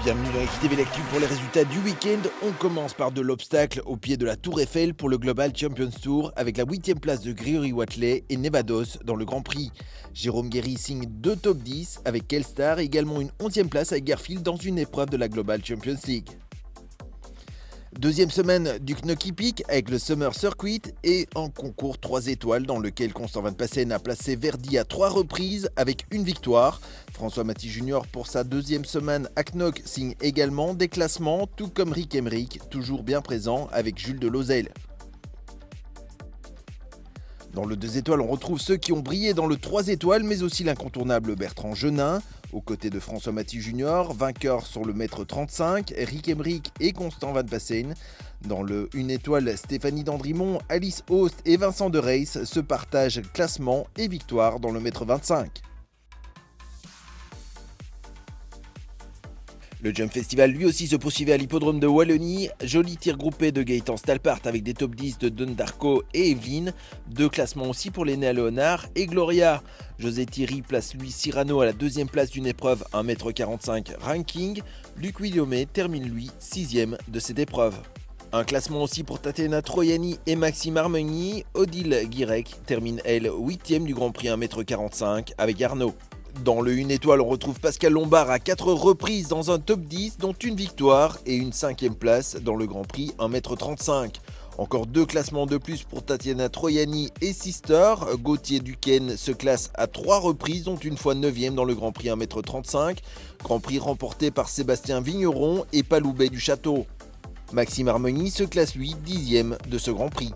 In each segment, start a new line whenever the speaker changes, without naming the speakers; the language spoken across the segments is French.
Bienvenue dans EquiTV L'actu pour les résultats du week-end. On commence par de l'obstacle au pied de la Tour Eiffel pour le Global Champions Tour avec la 8e place de Gregory Watley et Nevados dans le Grand Prix. Jérôme Guéry signe 2 top 10 avec Kelstar et également une 11e place avec Garfield dans une épreuve de la Global Champions League. Deuxième semaine du Knock Peak avec le Summer Circuit et un concours 3 étoiles dans lequel Constant Van Passen a placé Verdi à 3 reprises avec une victoire. François Maty Junior pour sa deuxième semaine à Knock signe également des classements, tout comme Rick Emmerich, toujours bien présent avec Jules Delosel. Dans le 2 étoiles, on retrouve ceux qui ont brillé dans le 3 étoiles, mais aussi l'incontournable Bertrand Genin, aux côtés de François Maty Junior, vainqueur sur le mètre 35, Rick Emmerich et Constant Van Passen. Dans le 1 étoile, Stéphanie Dandrimont, Alice Host et Vincent de Reis se partagent classement et victoire dans le mètre 25. Le Jump Festival lui aussi se poursuivait à l'hippodrome de Wallonie. Joli tir groupé de Gaëtan Stalpart avec des top 10 de Don Darko et Evelyne. 2 classements aussi pour Léna Léonard et Gloria. José Thierry place lui Cyrano à la 2e place d'une épreuve 1m45 ranking. Luc Williomé termine lui 6e de cette épreuve. Un classement aussi pour Tatiana Troiani et Maxime Armagny. Odile Guirec termine elle 8e du Grand Prix 1m45 avec Arnaud. Dans le 1 étoile, on retrouve Pascal Lombard à 4 reprises dans un top 10, dont une victoire et une 5e place dans le Grand Prix 1m35. Encore 2 classements de plus pour Tatiana Troiani et Sister. Gauthier Duquesne se classe à 3 reprises, dont une fois 9e dans le Grand Prix 1m35. Grand Prix remporté par Sébastien Vigneron et Paloubet du Château. Maxime Armagny se classe lui 10e de ce Grand Prix.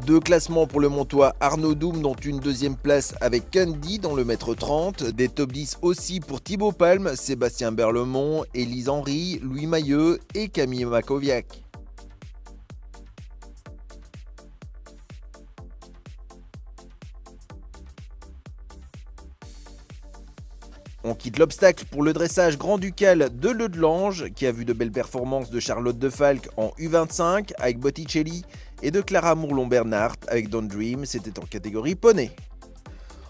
2 classements pour le Montois Arnaud Doum, dont une 2e place avec Candy dans le mètre 30. Des top 10 aussi pour Thibaut Palme, Sébastien Berlemont, Élise Henry, Louis Mailleux et Camille Makoviak. On quitte l'obstacle pour le dressage grand-ducal de Leudelange, qui a vu de belles performances de Charlotte de Falck en U25 avec Botticelli et de Clara Mourlon-Bernhardt avec Don't Dream, c'était en catégorie poney.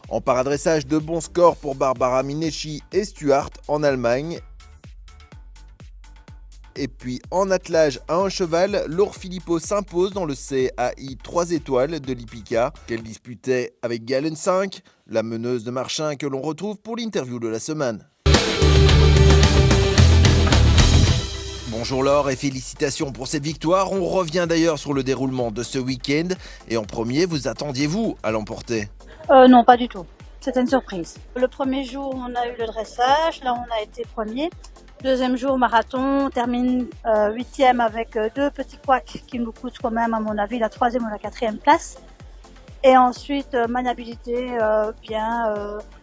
En paradressage, de bons scores pour Barbara Mineschi et Stuart en Allemagne. Et puis en attelage à un cheval, Laure Philippot s'impose dans le CAI 3 étoiles de l'Hippica qu'elle disputait avec Galen 5, la meneuse de Marchin que l'on retrouve pour l'interview de la semaine. Bonjour Laure et félicitations pour cette victoire. On revient d'ailleurs sur le déroulement de ce week-end. Et en premier, vous attendiez-vous à l'emporter ?
Non, pas du tout. C'était une surprise. Le premier jour, on a eu le dressage. Là, on a été premier. Deuxième jour, marathon. On termine 8e avec 2 petits couacs qui nous coûtent quand même, à mon avis, la 3e ou la 4e place. Et ensuite, maniabilité,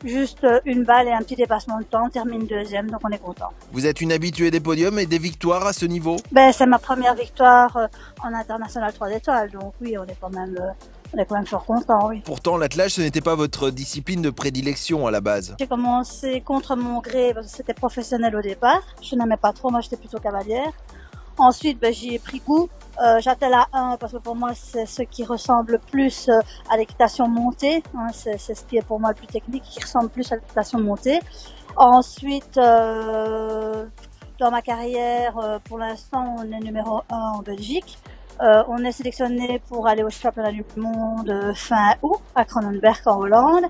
juste une balle et un petit dépassement de temps. On termine 2e, donc on est content.
Vous êtes une habituée des podiums et des victoires à ce niveau ?
C'est ma première victoire en international 3 étoiles. Donc oui, on est quand même fort content, oui.
Pourtant, l'attelage, ce n'était pas votre discipline de prédilection à la base.
J'ai commencé contre mon gré parce que c'était professionnel au départ. Je n'aimais pas trop, moi j'étais plutôt cavalière. Ensuite, j'y ai pris goût. J'attelle à 1 parce que pour moi, c'est ce qui ressemble plus à l'équitation montée. C'est ce qui est pour moi le plus technique, qui ressemble plus à l'équitation montée. Ensuite, dans ma carrière, pour l'instant, on est numéro 1 en Belgique. On est sélectionné pour aller au championnat du monde fin août à Kronenberg en Hollande.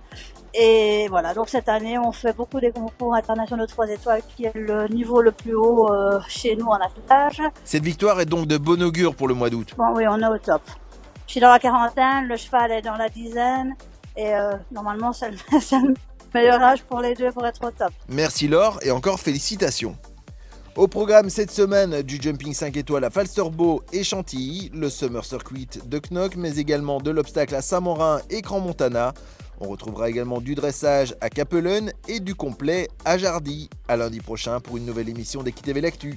Et voilà, donc cette année, on fait beaucoup des concours internationaux de 3 étoiles qui est le niveau le plus haut chez nous en attelage.
Cette victoire est donc de bon augure pour le mois d'août.
Bon, oui, on est au top. Je suis dans la quarantaine, le cheval est dans la dizaine et normalement, c'est le meilleur âge pour les deux pour être au top.
Merci Laure et encore félicitations. Au programme cette semaine du jumping 5 étoiles à Falsterbo et Chantilly, le Summer Circuit de Knock, mais également de l'obstacle à Saint-Morin et Crans-Montana. On retrouvera également du dressage à Capellen et du complet à Jardy. À lundi prochain pour une nouvelle émission d'EquiTV L'actu.